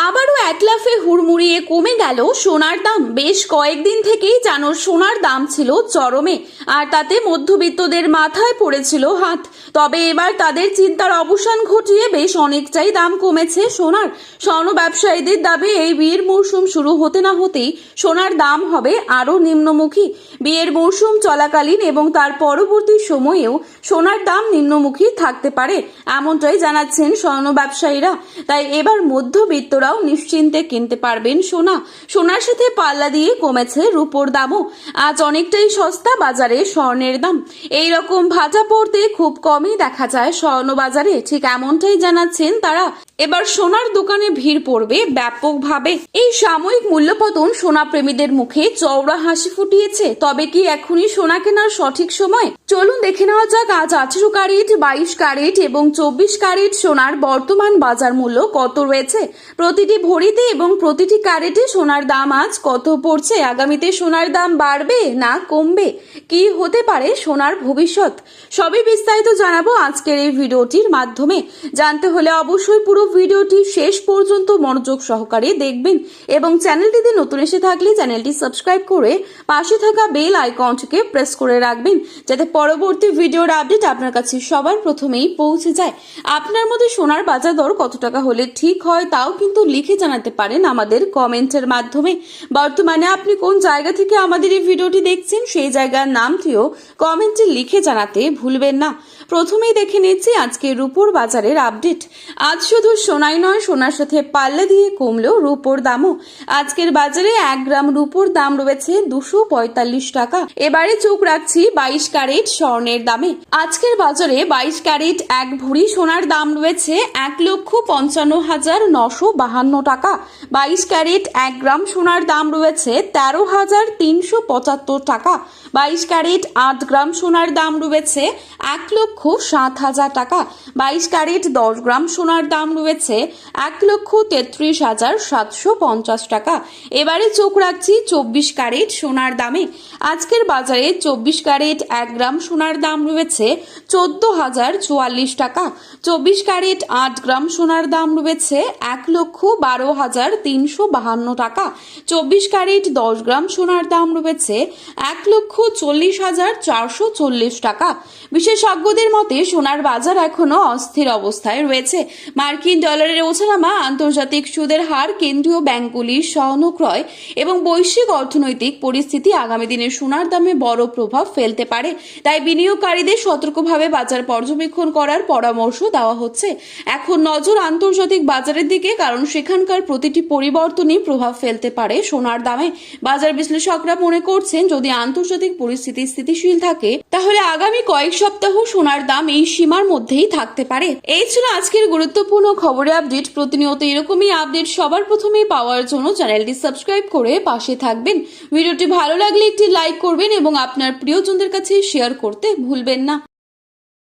আবারও এক লাফে হুড়মুড়িয়ে কমে গেল সোনার দাম। বেশ কয়েকদিন থেকেই যেন সোনার দাম ছিল চরমে, আর তাতে মধ্যবিত্তদের মাথায় পড়েছিল হাত। তবে এবার তাদের চিন্তার অবসান ঘটিয়ে বেশ অনেকটাই দাম কমেছে সোনার। স্বর্ণ ব্যবসায়ীদের দাবি এই বিয়ের মৌসুম শুরু হতে না হতেই সোনার দাম হবে আরও নিম্নমুখী। বিয়ের মৌসুম চলাকালীন এবং তার পরবর্তী সময়েও সোনার দাম নিম্নমুখী থাকতে পারে, এমনটাই জানাচ্ছেন স্বর্ণ ব্যবসায়ীরা। তাই এবার মধ্যবিত্তরাও নিশ্চিন্তে কিনতে পারবেন সোনা। সোনার সাথে পাল্লা দিয়ে কমেছে রূপোর দামও। আজ অনেকটাই সস্তা বাজারে স্বর্ণের দাম। এই রকম ভাটা পড়তে খুব কমই দেখা যায় স্বর্ণ বাজারে, ঠিক এমনটাই জানাচ্ছেন তারা। এবার সোনার দোকানে ভিড় পড়বে ব্যাপকভাবে। এই সাময়িক মূল্যপতন সোনা প্রেমীদের মুখে চওড়া হাসি ফুটিয়েছে। তবে কি এখনই সোনা কেনার সঠিক সময়? চলুন দেখে নেওয়া যাক আজ 18 ক্যারেট, 22 ক্যারেট এবং 24 ক্যারেট সোনার বর্তমান বাজার মূল্য কত রয়েছে। প্রতিটি ভরিতে এবং প্রতিটি ক্যারেটে সোনার দাম আজ কত পড়ছে। আগামীতে সোনার দাম বাড়বে না কমবে? কি হতে পারে সোনার ভবিষ্যৎ? সবই বিস্তারিত জানাবো আজকের এই ভিডিওটির মাধ্যমে। জানতে হলে অবশ্যই পুরো ভিডিওটি শেষ পর্যন্ত মনোযোগ সহকারে দেখবেন এবং চ্যানেলটিতে নতুন এসে থাকলে চ্যানেলটি সাবস্ক্রাইব করে পাশে থাকা বেল আইকনটিকে প্রেস করে রাখবেন, যাতে পরবর্তী ভিডিওর আপডেট আপনার কাছে সবার প্রথমেই পৌঁছে যায়। আপনার মধ্যে সোনার বাজার দর কত টাকা হলে ঠিক হয় তাও কিন্তু লিখে জানাতে পারেন আমাদের কমেন্টের মাধ্যমে। বর্তমানে আপনি কোন জায়গা থেকে আমাদের এই ভিডিওটি দেখছেন সেই জায়গার নামটিও কমেন্টে লিখে জানাতে ভুলবেন না। প্রথমেই দেখে নিচ্ছি আজকে রূপোর বাজারের আপডেট। আজ শুধু সোনাই নয়, সোনার সাথে পাল্লা দিয়ে কমলো রূপোর দামও। আজকের বাজারে 1 গ্রাম রূপোর দাম রয়েছে 245 টাকা। এবারে চোখ রাখছি 22 ক্যারেট স্বর্ণের দামে। আজকের বাজারে 22 ক্যারেট 1 ভরি সোনার দাম রয়েছে 1,55,952 টাকা। 22 ক্যারেট 1 গ্রাম সোনার দাম রয়েছে 13,375 টাকা। 22 ক্যারেট 8 গ্রাম সোনার দাম রয়েছে 1,07,000 টাকা। 22 ক্যারেট 10 গ্রাম সোনার দাম রয়েছে 1,33,750 টাকা। এবারে চোখ রাখছি 24 ক্যারেট সোনার দামে। আজকের বাজারে 24 ক্যারেট 1 গ্রাম সোনার দাম রয়েছে 14,044 টাকা। 24 ক্যারেট 8 গ্রাম সোনার দাম রয়েছে 1,12,352 টাকা। 24 ক্যারেট 10 গ্রাম সোনার দাম রয়েছে 1,40,440 টাকা। বিশেষজ্ঞদের মতে সোনার বাজার এখনো অস্থির অবস্থায় রয়েছে। মার্কিন ডলারের ওঠানামা, আন্তর্জাতিক সুদের হার, কেন্দ্রীয় ব্যাংকগুলির স্বর্ণ ক্রয় এবং বৈশ্বিক অর্থনৈতিক পরিস্থিতি আগামী দিনে সোনার দামে বড় প্রভাব ফেলতে পারে। তাই বিনিয়োগকারীদের সতর্কভাবে বাজার পর্যবেক্ষণ করার পরামর্শ দেওয়া হচ্ছে। এখন নজর আন্তর্জাতিক বাজারের দিকে, কারণ সেখানকার প্রতিটি পরিবর্তনই প্রভাব ফেলতে পারে সোনার দামে। বাজার বিশ্লেষকরা মনে করছেন যদি আন্তর্জাতিক পরিস্থিতি স্থিতিশীল থাকে তাহলে আগামী কয়েক সপ্তাহ সোনার দাম এই সীমার মধ্যেই থাকতে পারে। এই ছিল আজকের গুরুত্বপূর্ণ খবরের আপডেট। প্রতিনিয়ত এরকমই আপডেট সবার প্রথমেই পাওয়ার জন্য চ্যানেলটি সাবস্ক্রাইব করে পাশে থাকবেন। ভিডিওটি ভালো লাগলে একটি লাইক করবেন এবং আপনার প্রিয়জনদের কাছে শেয়ার করতে ভুলবেন না।